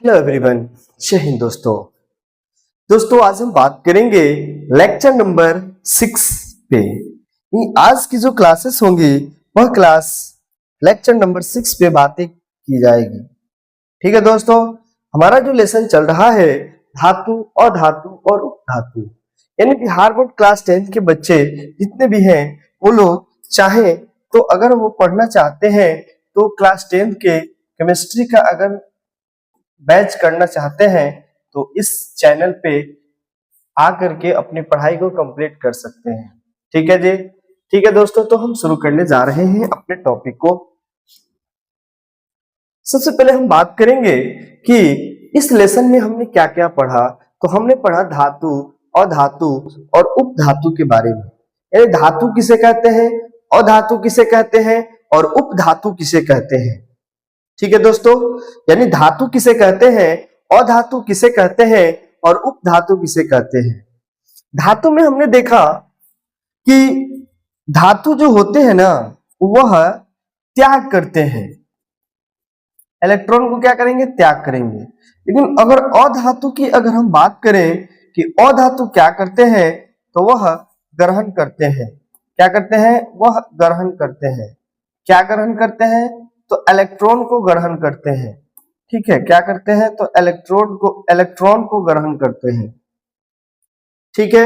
Hello everyone, जय हिंद दोस्तों आज हम बात करेंगे लेक्चर नंबर 6 पे। आज की जो क्लासेस होंगी वह क्लास लेक्चर नंबर 6 पे बातें की जाएगी। ठीक है दोस्तों, हमारा जो लेसन चल रहा है धातु, अधातु और उपधातु, यानी बिहार बोर्ड क्लास 10 के बच्चे जितने भी हैं वो लोग चाहे तो अगर वो पढ़ना चाहते हैं तो क्लास 10 के केमिस्ट्री का अगर बैच करना चाहते हैं तो इस चैनल पे आकर के अपनी पढ़ाई को कंप्लीट कर सकते हैं। ठीक है जी, ठीक है दोस्तों, तो हम शुरू करने जा रहे हैं अपने टॉपिक को। सबसे पहले हम बात करेंगे कि इस लेसन में हमने क्या क्या पढ़ा। तो हमने पढ़ा धातु, अधातु और उपधातु के बारे में, यानी धातु किसे कहते हैं, अधातु किसे कहते हैं और उपधातु किसे कहते हैं। ठीक है दोस्तों, यानी धातु किसे कहते हैं, अधातु किसे कहते हैं और उपधातु किसे कहते हैं। धातु में हमने देखा कि धातु जो होते हैं ना वह त्याग करते हैं, इलेक्ट्रॉन को क्या करेंगे, त्याग करेंगे। लेकिन अगर अधातु की अगर हम बात करें कि अधातु क्या करते हैं तो वह ग्रहण करते हैं। क्या करते हैं, वह ग्रहण करते हैं। क्या ग्रहण करते हैं, तो इलेक्ट्रॉन को ग्रहण करते हैं। ठीक है, क्या करते हैं, तो इलेक्ट्रॉन को ग्रहण करते हैं। ठीक है,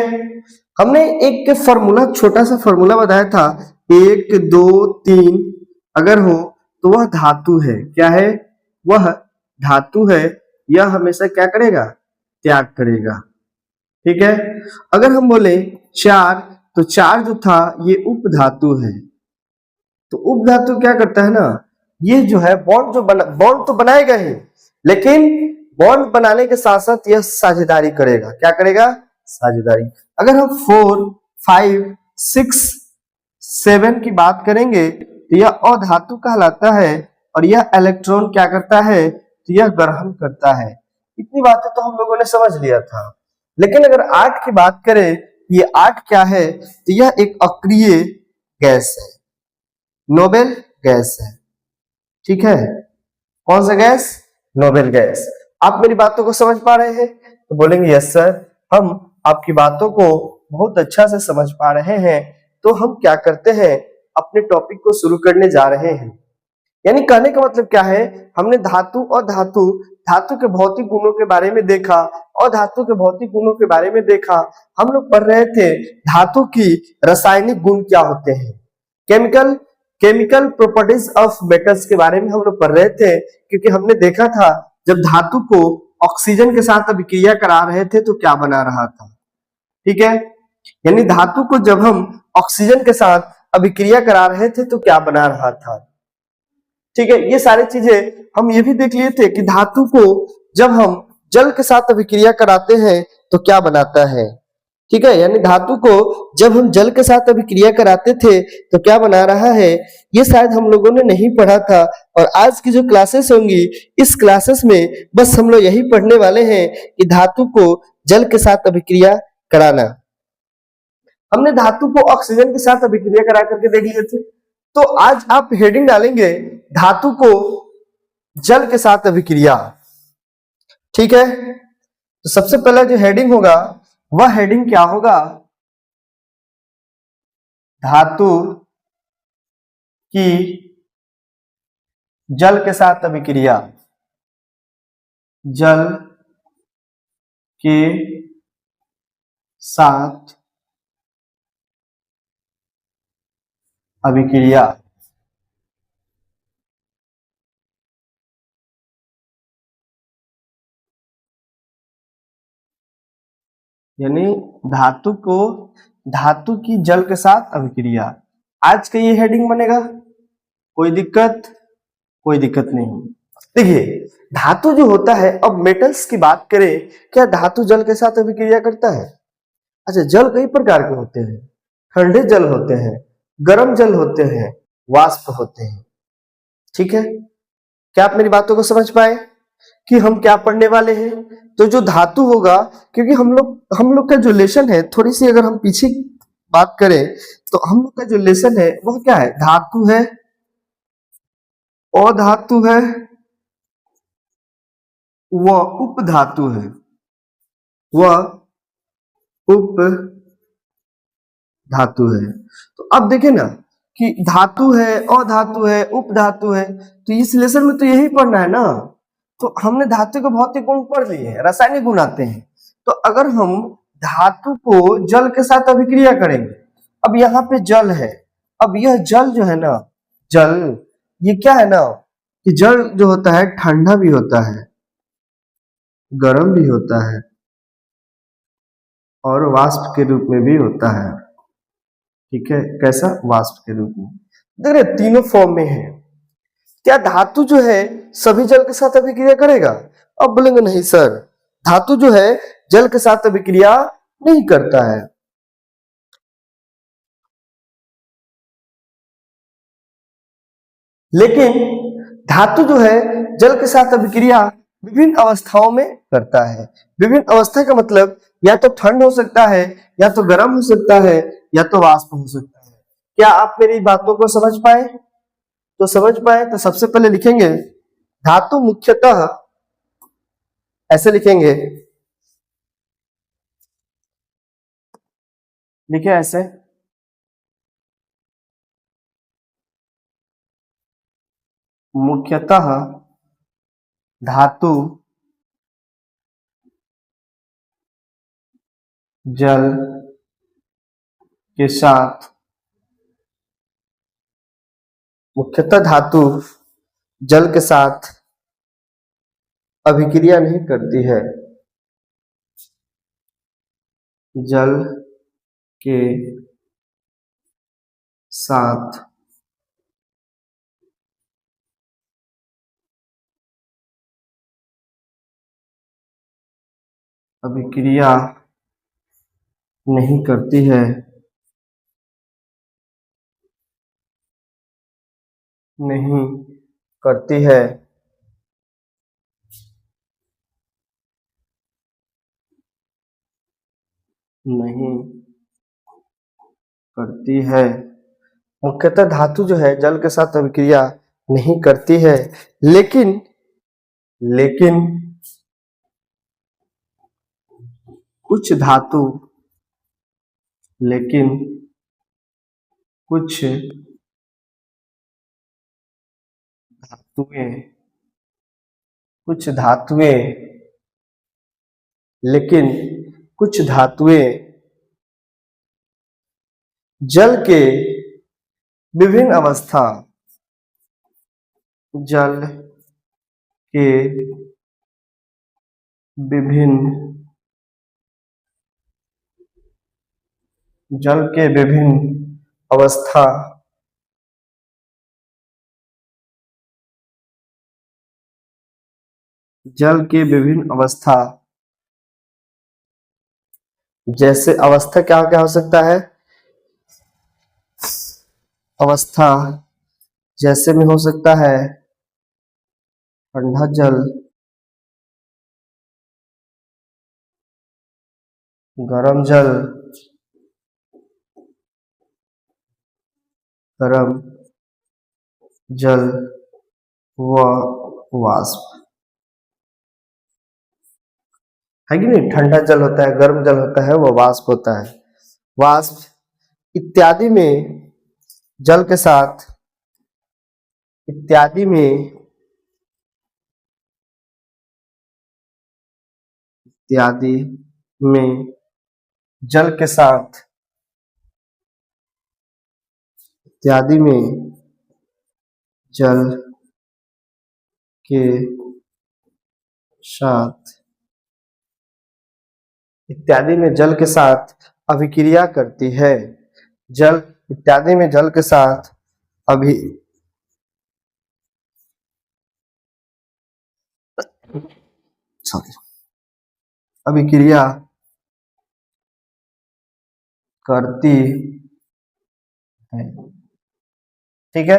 हमने एक फॉर्मूला, छोटा सा फॉर्मूला बताया था, 1 2 3 अगर हो तो वह धातु है। क्या है, वह धातु है। यह हमेशा क्या करेगा, त्याग करेगा। ठीक है, अगर हम बोले 4 तो 4 जो था ये उपधातु है। तो उपधातु क्या करता है ना, ये जो है बॉन्ड तो बनाएगा ही, लेकिन बॉन्ड बनाने के साथ साथ यह साझेदारी करेगा। क्या करेगा, साझेदारी। अगर हम 4 5 6 7 की बात करेंगे तो यह अधातु कहलाता है और यह इलेक्ट्रॉन क्या करता है, तो यह ग्रहण करता है। इतनी बातें तो हम लोगों ने समझ लिया था। लेकिन अगर 8 की बात करें, ये 8 क्या है, तो यह एक अक्रिय गैस है, नोबेल गैस है। ठीक है, कौन सा गैस, नोबेल गैस। आप मेरी बातों को समझ पा रहे हैं, तो बोलेंगे यस सर, हम आपकी बातों को बहुत अच्छा से समझ पा रहे हैं। तो हम क्या करते हैं, अपने टॉपिक को शुरू करने जा रहे हैं। यानी कहने का मतलब क्या है, हमने धातु और धातु के भौतिक गुणों के बारे में देखा और धातु के भौतिक गुणों के बारे में देखा। हम लोग पढ़ रहे थे धातु की रासायनिक गुण क्या होते हैं, केमिकल प्रॉपर्टीज ऑफ मेटल्स के बारे में हम लोग पढ़ रहे थे। क्योंकि हमने देखा था जब धातु को ऑक्सीजन के साथ अभिक्रिया करा रहे थे तो क्या बना रहा था। ठीक है, यानी धातु को जब हम ऑक्सीजन के साथ अभिक्रिया करा रहे थे तो क्या बना रहा था। ठीक है, ये सारी चीजें हम ये भी देख लिए थे कि धातु को जब हम जल के साथ अभिक्रिया कराते हैं तो क्या बनाता है। ठीक है, यानी धातु को जब हम जल के साथ अभिक्रिया कराते थे तो क्या बना रहा है, ये शायद हम लोगों ने नहीं पढ़ा था। और आज की जो क्लासेस होंगी, इस क्लासेस में बस हम लोग यही पढ़ने वाले हैं कि धातु को जल के साथ अभिक्रिया कराना। हमने धातु को ऑक्सीजन के साथ अभिक्रिया करा करके देख लिए थे। तो आज आप हेडिंग डालेंगे धातु को जल के साथ अभिक्रिया। ठीक है, तो सबसे पहला जो हेडिंग होगा वह हेडिंग क्या होगा, धातु की जल के साथ अभिक्रिया, जल के साथ अभिक्रिया। यानी धातु की जल के साथ अभिक्रिया। आज का ये हेडिंग बनेगा, कोई दिक्कत नहीं। देखिए धातु जो होता है, अब मेटल्स की बात करें, क्या धातु जल के साथ अभिक्रिया करता है। अच्छा, जल कई प्रकार के होते हैं, ठंडे जल होते हैं, गर्म जल होते हैं, वाष्प होते हैं। ठीक है, क्या आप मेरी बातों को समझ पाए कि हम क्या पढ़ने वाले हैं। तो जो धातु होगा, क्योंकि हम लोग का जो लेसन है, थोड़ी सी अगर हम पीछे बात करें तो हम लोग का जो लेसन है वह क्या है, धातु है, अधातु है वह उपधातु है, वह उप धातु है। तो अब देखें ना कि धातु है, अधातु है, उपधातु है, तो इस लेसन में तो यही पढ़ना है ना। तो हमने धातु के भौतिक गुण पढ़ लिए हैं, रासायनिक गुण आते हैं। तो अगर हम धातु को जल के साथ अभिक्रिया करेंगे, अब यहाँ पे जल है, अब यह जल जो है ना, जल ये क्या है ना कि जल जो होता है ठंडा भी होता है, गर्म भी होता है और वाष्प के रूप में भी होता है। ठीक है, कैसा? वाष्प के रूप में। देख रहे तीनों फॉर्म में है। क्या धातु जो है सभी जल के साथ अभिक्रिया करेगा? अब बोलेंगे नहीं सर, धातु जो है जल के साथ अभिक्रिया नहीं करता है। लेकिन धातु जो है जल के साथ अभिक्रिया विभिन्न अवस्थाओं में करता है। विभिन्न अवस्था का मतलब या तो ठंड हो सकता है, या तो गर्म हो सकता है, या तो वाष्प हो सकता है। क्या आप मेरी बातों को समझ पाए? तो समझ पाए तो सबसे पहले लिखेंगे धातु मुख्यतः, ऐसे लिखेंगे, लिखे ऐसे, मुख्यतः धातु जल के साथ, मुख्यतः धातु जल के साथ अभिक्रिया नहीं करती है, जल के साथ अभिक्रिया नहीं करती है, नहीं करती है, नहीं करती है। मुख्यतः धातु जो है जल के साथ अभिक्रिया नहीं करती है, लेकिन लेकिन कुछ धातु, लेकिन कुछ धातुएं, कुछ धातुएं, लेकिन कुछ धातुएं जल के विभिन्न अवस्था, जल के विभिन्न, जल के विभिन्न अवस्था, जल के विभिन्न अवस्था, जैसे अवस्था क्या क्या हो सकता है? अवस्था जैसे में हो सकता है ठंडा जल, गरम जल, गरम जल व वाष्प, है कि नहीं? ठंडा जल होता है, गर्म जल होता है, वह वाष्प होता है। वाष्प इत्यादि में जल के साथ, इत्यादि में, इत्यादि में जल के साथ, इत्यादि में जल के साथ, इत्यादि में जल के साथ अभिक्रिया करती है। जल इत्यादि में जल के साथ अभिक्रिया करती है। ठीक है,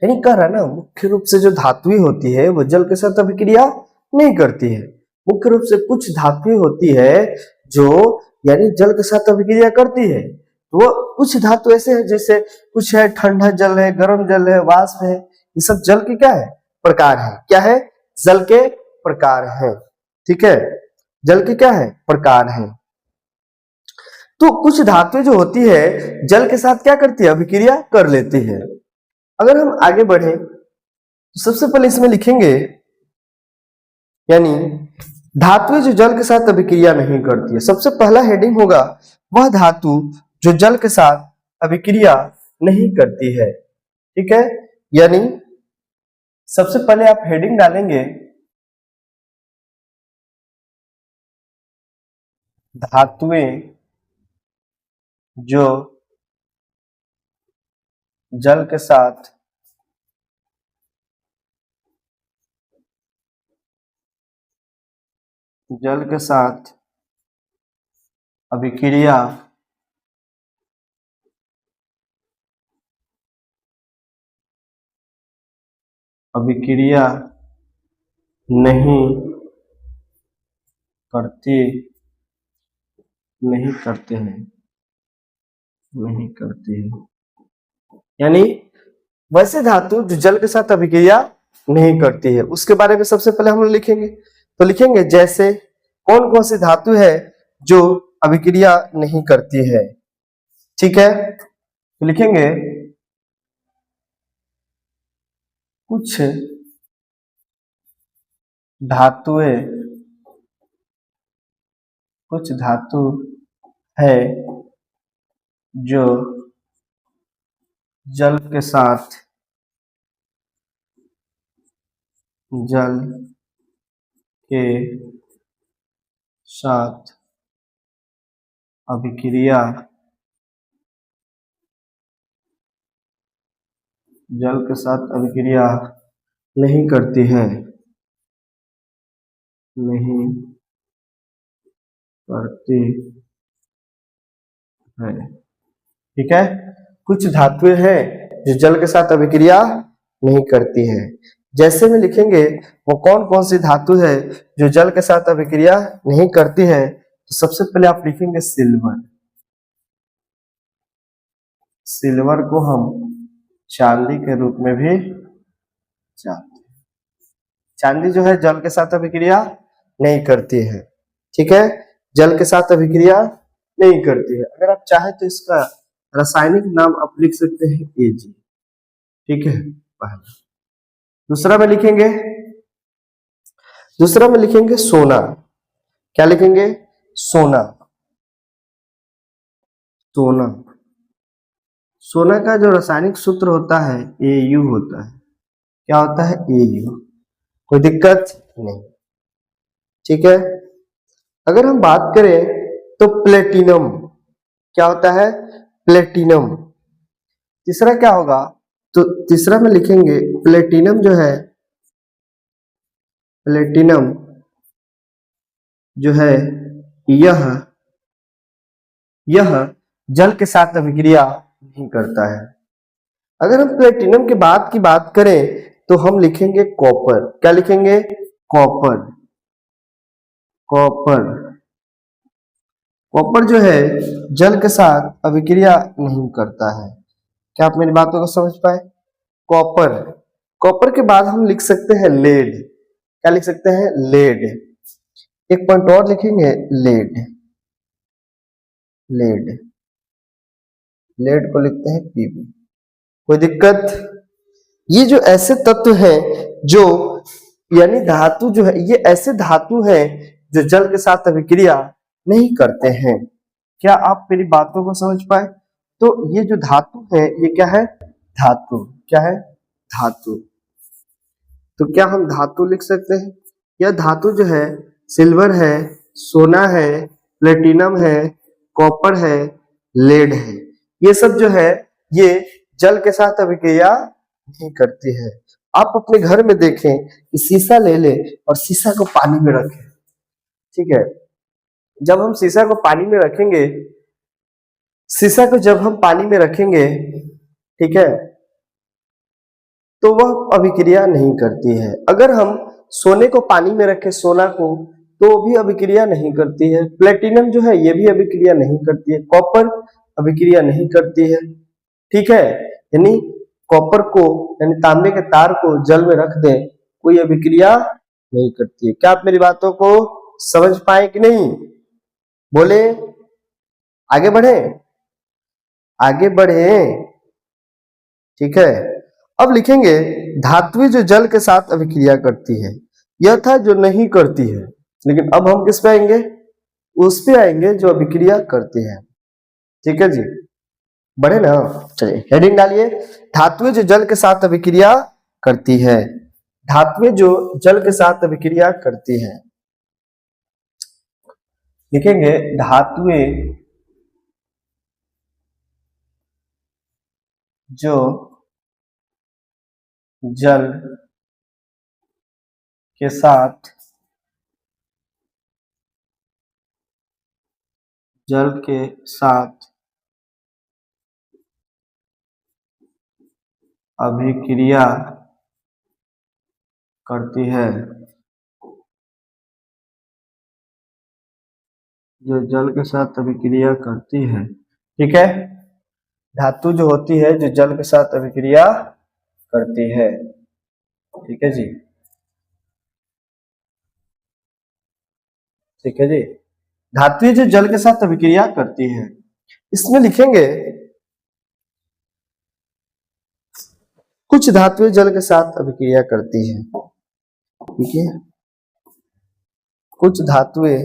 यानी कह रहा है ना, मुख्य रूप से जो धातुएं होती है वो जल के साथ अभिक्रिया नहीं करती है। मुख्य रूप से कुछ धातुएं होती है जो यानी जल के साथ अभिक्रिया करती है। तो वो कुछ धातु ऐसे है, जैसे कुछ है ठंडा जल है, गर्म जल है, वाष्प है, ये सब जल के क्या है? प्रकार है। क्या है? जल के प्रकार है। ठीक है, जल के क्या है, प्रकार हैं। तो कुछ धातुएं जो होती है जल के साथ क्या करती है, अभिक्रिया कर लेती है। अगर हम आगे बढ़े तो सबसे पहले इसमें लिखेंगे, यानी धातुएं जो जल के साथ अभिक्रिया नहीं करती है। सबसे पहला हेडिंग होगा वह धातु जो जल के साथ अभिक्रिया नहीं करती है। ठीक है, यानी सबसे पहले आप हेडिंग डालेंगे धातुएं जो जल के साथ अभिक्रिया नहीं करते हैं, यानी वैसे धातु जो जल के साथ अभिक्रिया नहीं करती है उसके बारे में सबसे पहले हम लिखेंगे। तो लिखेंगे जैसे कौन कौन सी धातु है जो अभिक्रिया नहीं करती है। ठीक है, तो लिखेंगे कुछ धातु है जो जल के साथ अभिक्रिया नहीं करती है, ठीक है, कुछ धातुएं हैं जो जल के साथ अभिक्रिया नहीं करती है। जैसे में लिखेंगे वो कौन कौन सी धातु है जो जल के साथ अभिक्रिया नहीं करती है। तो सबसे पहले आप लिखेंगे सिल्वर को हम चांदी के रूप में भी जानते हैं। चांदी जो है जल के साथ अभिक्रिया नहीं करती है। ठीक है, जल के साथ अभिक्रिया नहीं करती है। अगर आप चाहे तो इसका रासायनिक नाम आप लिख सकते हैं Ag। ठीक है, पहला। दूसरा में लिखेंगे सोना। क्या लिखेंगे, सोना का जो रासायनिक सूत्र होता है Au होता है। क्या होता है, Au। कोई दिक्कत नहीं। ठीक है, अगर हम बात करें तो प्लेटिनम, क्या होता है, प्लेटिनम। तीसरा क्या होगा, तो तीसरा में लिखेंगे प्लेटिनम जो है यह जल के साथ अभिक्रिया नहीं करता है। अगर हम प्लेटिनम के बाद की बात करें तो हम लिखेंगे कॉपर। क्या लिखेंगे, कॉपर जो है जल के साथ अभिक्रिया नहीं करता है। क्या आप मेरी बातों को समझ पाए। कॉपर के बाद हम लिख सकते हैं लेड। क्या लिख सकते हैं, लेड। एक पॉइंट और लिखेंगे, लेड को लिखते हैं Pb। कोई दिक्कत। ये जो ऐसे तत्व हैं जो, यानी धातु जो है, ये ऐसे धातु हैं जो जल के साथ अभिक्रिया नहीं करते हैं। क्या आप मेरी बातों को समझ पाए। तो ये जो धातु है ये क्या है, धातु। क्या है, धातु। तो क्या हम धातु लिख सकते हैं। यह धातु जो है सिल्वर है, सोना है, प्लेटिनम है, कॉपर है, लेड है। ये सब जो है ये जल के साथ अभिक्रिया नहीं करती है। आप अपने घर में देखें कि शीशा ले ले और शीशा को पानी में रखें। ठीक है, जब हम शीशा को पानी में रखेंगे, ठीक है, तो वह अभिक्रिया नहीं करती है। अगर हम सोने को पानी में रखें, सोना को, तो भी अभिक्रिया नहीं करती है। प्लेटिनम जो है ये भी अभिक्रिया नहीं करती है। कॉपर अभिक्रिया नहीं करती है। ठीक है, यानी कॉपर को, यानी तांबे के तार को जल में रख दें, कोई अभिक्रिया नहीं करती है। क्या आप मेरी बातों को समझ पाए कि नहीं? बोले, आगे बढ़े, आगे बढ़े। ठीक है, अब लिखेंगे धात्विक जो जल के साथ अभिक्रिया करती है। यह था जो नहीं करती है, लेकिन अब हम किस पे आएंगे? उस पे आएंगे जो अभिक्रिया करती है। ठीक है जी, बढ़े ना? चलिए हेडिंग डालिए, धात्विक जो जल के साथ अभिक्रिया करती है। धात्विक जो जल के साथ अभिक्रिया करती है, लिखेंगे धात्विक जो जल के साथ अभिक्रिया करती है, जो जल के साथ अभिक्रिया करती है। ठीक है, धातु जो होती है जो जल के साथ अभिक्रिया करती है। ठीक है जी, ठीक है जी, धातु जो जल के साथ अभिक्रिया करती है, इसमें लिखेंगे कुछ धातुएं जल के साथ अभिक्रिया करती है। ठीक है, कुछ धातुएं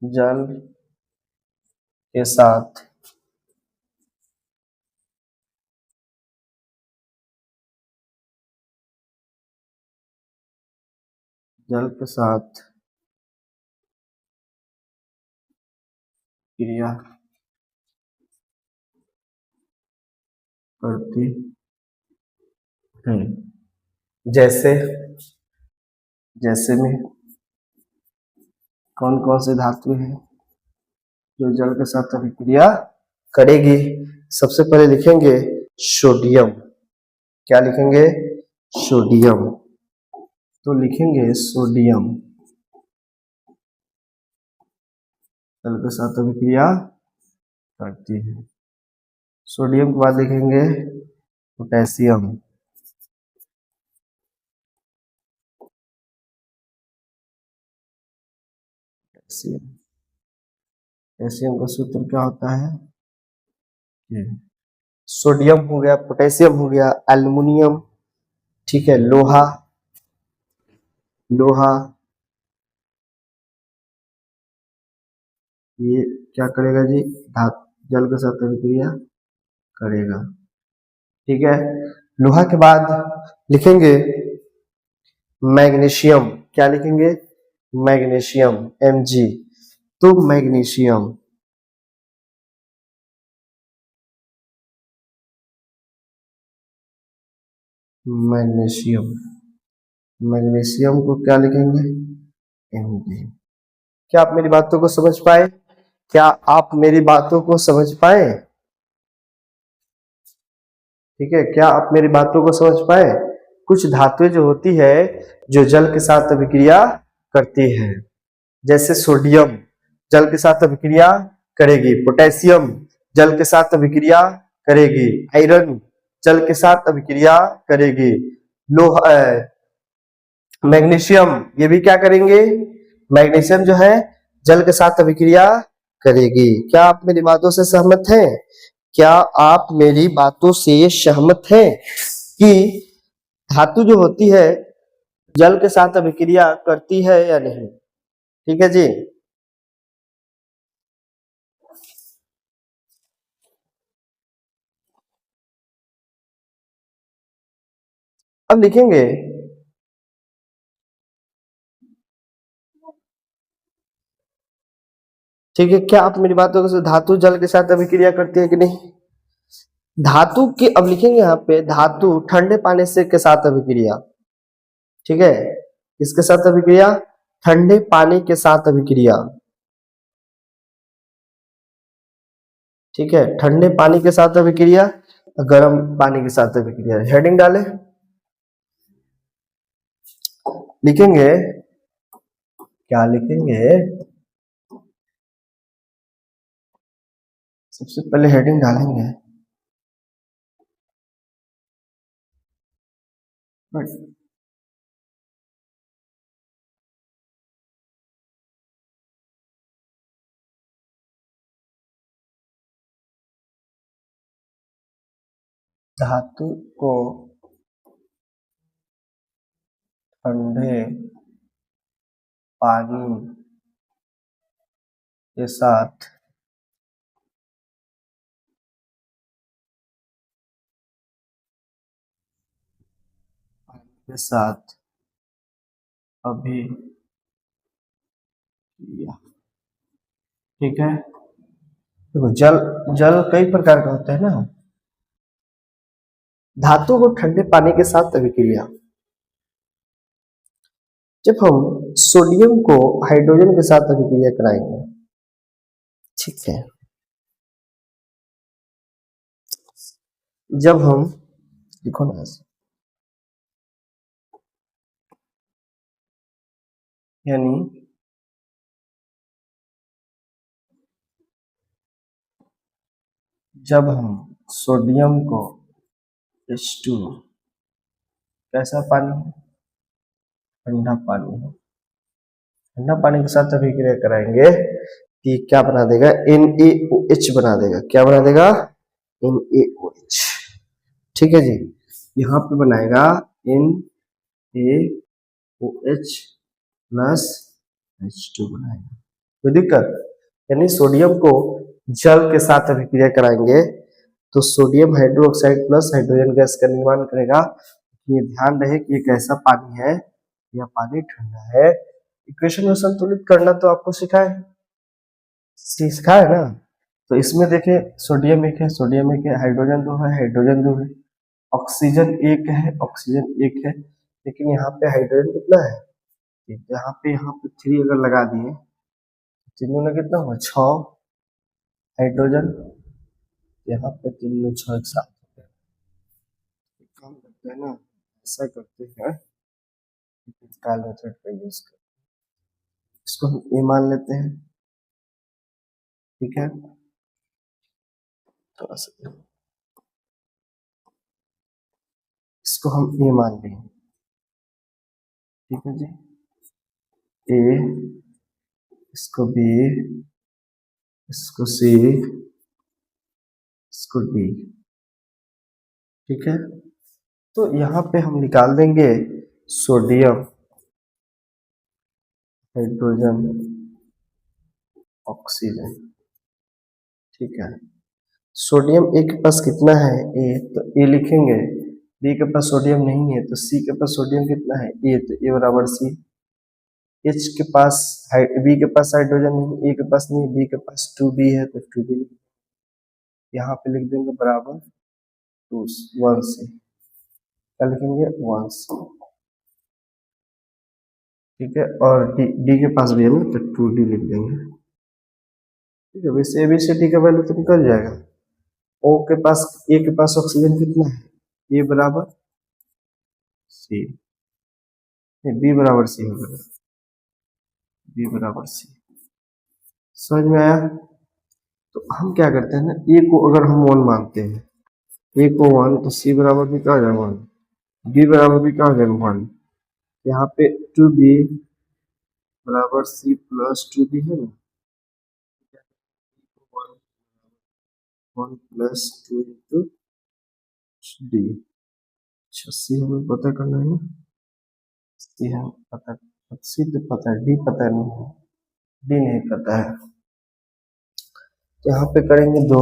जल के साथ क्रिया करती है। जैसे जैसे में कौन कौन से धातु हैं जो जल के साथ अभिक्रिया करेगी? सबसे पहले लिखेंगे सोडियम। क्या लिखेंगे? सोडियम। तो लिखेंगे सोडियम जल के साथ अभिक्रिया करती है। सोडियम के बाद लिखेंगे पोटेशियम। पोटेशियम का सूत्र क्या होता है? सोडियम हो गया, पोटेशियम हो गया, एल्युमिनियम, ठीक है, लोहा, ये क्या करेगा जी? धातु जल के साथ अभिक्रिया करेगा। ठीक है, लोहा के बाद लिखेंगे मैग्नीशियम। क्या लिखेंगे? Magnesium, Mg। तो मैग्नीशियम मैग्नीशियम को क्या लिखेंगे? Mg। क्या आप मेरी बातों को समझ पाए? क्या आप मेरी बातों को समझ पाए? ठीक है, क्या आप मेरी बातों को समझ पाए? कुछ धातुएं जो होती है जो जल के साथ अभिक्रिया करती है, जैसे सोडियम जल के साथ अभिक्रिया करेगी, पोटेशियम जल के साथ अभिक्रिया करेगी, आयरन जल के साथ अभिक्रिया करेगी, लोहा, मैग्नीशियम ये भी क्या करेंगे? मैग्नीशियम जो है जल के साथ अभिक्रिया करेगी। क्या आप मेरी बातों से सहमत हैं? क्या आप मेरी बातों से सहमत हैं कि धातु जो होती है जल के साथ अभिक्रिया करती है या नहीं? ठीक है जी, अब लिखेंगे ठीक है, क्या आप मेरी बातों को, धातु जल के साथ अभिक्रिया करती है कि नहीं? धातु के, अब लिखेंगे यहाँ पे धातु ठंडे पानी से के साथ अभिक्रिया। ठीक है, किसके साथ अभिक्रिया? ठंडे पानी के साथ अभिक्रिया। ठीक है, ठंडे पानी के साथ अभिक्रिया, गर्म पानी के साथ अभिक्रिया। हेडिंग डालें, लिखेंगे क्या लिखेंगे? सबसे पहले हेडिंग डालेंगे, बट धातु को ठंडे पानी के साथ अभी किया। ठीक है, देखो जल जल कई प्रकार का होता है ना। धातु को ठंडे पानी के साथ अभिक्रिया, जब हम सोडियम को हाइड्रोजन के साथ अभिक्रिया कराएंगे, ठीक है, जब हम लिखो ना, यानी जब हम सोडियम को H2 कैसा पानी है, ठंडा पानी है, ठंडा पानी के साथ अभिक्रिया कराएंगे कि क्या बना देगा, NaOH बना देगा। क्या बना देगा, NaOH। ठीक है जी, यहाँ पे बनाएगा NaOH प्लस H2 बनाएगा। कोई दिक्कत, यानी सोडियम को जल के साथ अभिक्रिया कराएंगे तो sodium hydroxide plus hydrogen gas का निर्माण करेगा। ये ध्यान रहे कि ये कैसा पानी है, यह पानी ठंडा है। इक्वेशन में संतुलित करना तो आपको सिखा है ना। तो इसमें देखें, सोडियम एक है, सोडियम एक है, हाइड्रोजन दो है, हाइड्रोजन दो है, ऑक्सीजन एक है, ऑक्सीजन एक है, लेकिन यहाँ पे हाइड्रोजन कितना है, यहाँ पे 3 अगर लगा दिए, तीनों में कितना हुआ, 6 हाइड्रोजन, यहाँ पे 3 में 6 एक साथ काम करते हैं ना, ऐसा करते हैं, काल मेथड का यूज करते हैं। इसको हम ए मान लेते हैं, ठीक है, थोड़ा सा इसको हम ए मान लेंगे, ठीक है जी, ए, इसको बी, इसको सी, इसको डी। ठीक है, तो यहाँ पे हम निकाल देंगे सोडियम, हाइड्रोजन, ऑक्सीजन। ठीक है, सोडियम ए के पास कितना है, ए, तो ए लिखेंगे, बी के पास सोडियम नहीं है तो सी के पास सोडियम कितना है, ए, तो ए बराबर सी। एच के पास बी के पास हाइड्रोजन नहीं, ए के पास नहीं, बी के पास 2b है तो 2b यहाँ पे लिख देंगे बराबर 1 से, क्या लिखेंगे 1 से। ठीक है, और डी के पास भी है ना तो 2d लिख देंगे। ठीक है, वैसे ए बी सी डी का वैल्यू तो निकल जाएगा। ओ के पास, ए के पास ऑक्सीजन कितना है, ए बराबर सी, बी बराबर सी होगा, बी बराबर सी। समझ में आया। तो हम क्या करते हैं ना, ए को अगर हम 1 मानते हैं, ए को 1 तो सी बराबर भी क्या हो जाएगा 1, बी बराबर भी क्या हो जाएगा 1। यहाँ पे 2b बराबर सी प्लस 2b है ना, 1 प्लस 2 इंटू डी। अच्छा, सी हमें पता करना है, सी हम पता, सी तो पता है, डी पता नहीं है, डी नहीं पता है। तो यहाँ पे करेंगे 2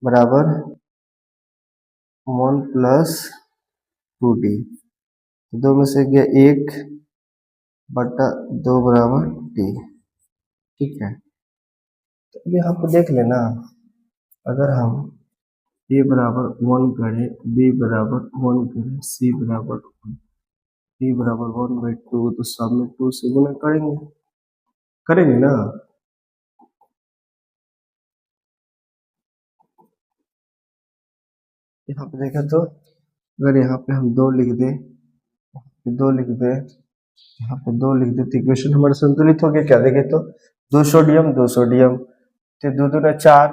बराबर 1 प्लस 2d, 2 में से गया 1 बटा 2 बराबर d। ठीक है, तो अब यहाँ पे देख लेना, अगर हम a बराबर 1 करें, b बराबर 1 करें, c बराबर 1, d बराबर 1/2, तो सब में 2 से गुना करेंगे ना। यहाँ पे देखा तो अगर यहाँ पे हम 2 लिख दे, 2 लिख दे, यहाँ पे 2 लिख दे तो इक्वेशन हमारा संतुलित हो गया। क्या देखे तो 2 सोडियम 2 सोडियम, तो 2 दूना 4,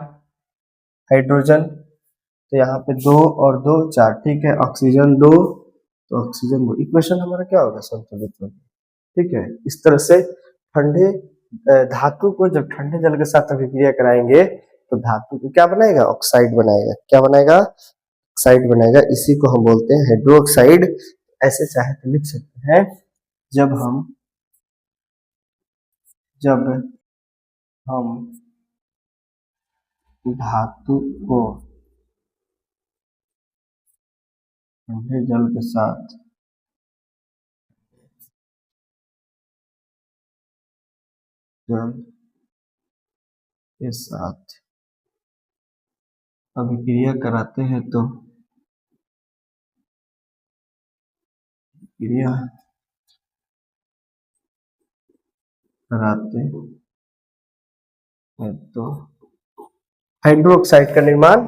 हाइड्रोजन, तो यहाँ पे 2 और 2 4, ठीक है। ऑक्सीजन 2, तो ऑक्सीजन 2, इक्वेशन हमारा क्या होगा, संतुलित होगा, ठीक है। इस तरह से ठंडे धातु को जब ठंडे जल के साथ अभिक्रिया कराएंगे तो धातु को क्या बनाएगा, ऑक्साइड बनाएगा। क्या बनाएगा, ऑक्साइड बनाएगा। इसी को हम बोलते हैं हाइड्रोक्साइड। ऐसे चाहे तो लिख सकते हैं, जब हम धातु को ठंडे जल के साथ अभिक्रिया कराते हैं तो हाइड्रोक्साइड का निर्माण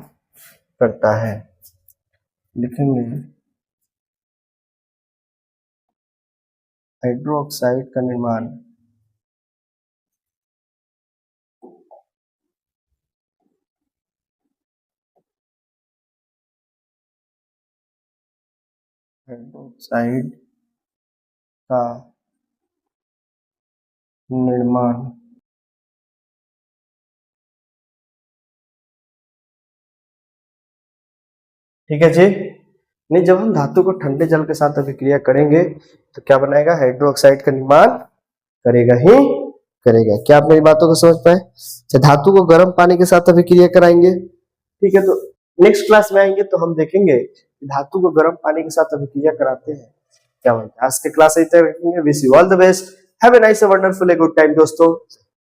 करता है। लिखेंगे हाइड्रोक्साइड का निर्माण हाइड्रोक्साइड का निर्माण ठीक है जी। नहीं, जब हम धातु को ठंडे जल के साथ अभिक्रिया करेंगे तो क्या बनाएगा, हाइड्रोक्साइड का निर्माण करेगा ही करेगा। क्या आप मेरी बातों को समझ पाए। धातु को गर्म पानी के साथ अभिक्रिया कराएंगे, ठीक है। तो नेक्स्ट क्लास में आएंगे तो हम देखेंगे धातु को गर्म पानी के साथ अभिक्रिया कराते हैं क्या बनता है। आज के क्लास यहीं तक रखेंगे। Wish you all the best, have a nice wonderful a good time दोस्तों।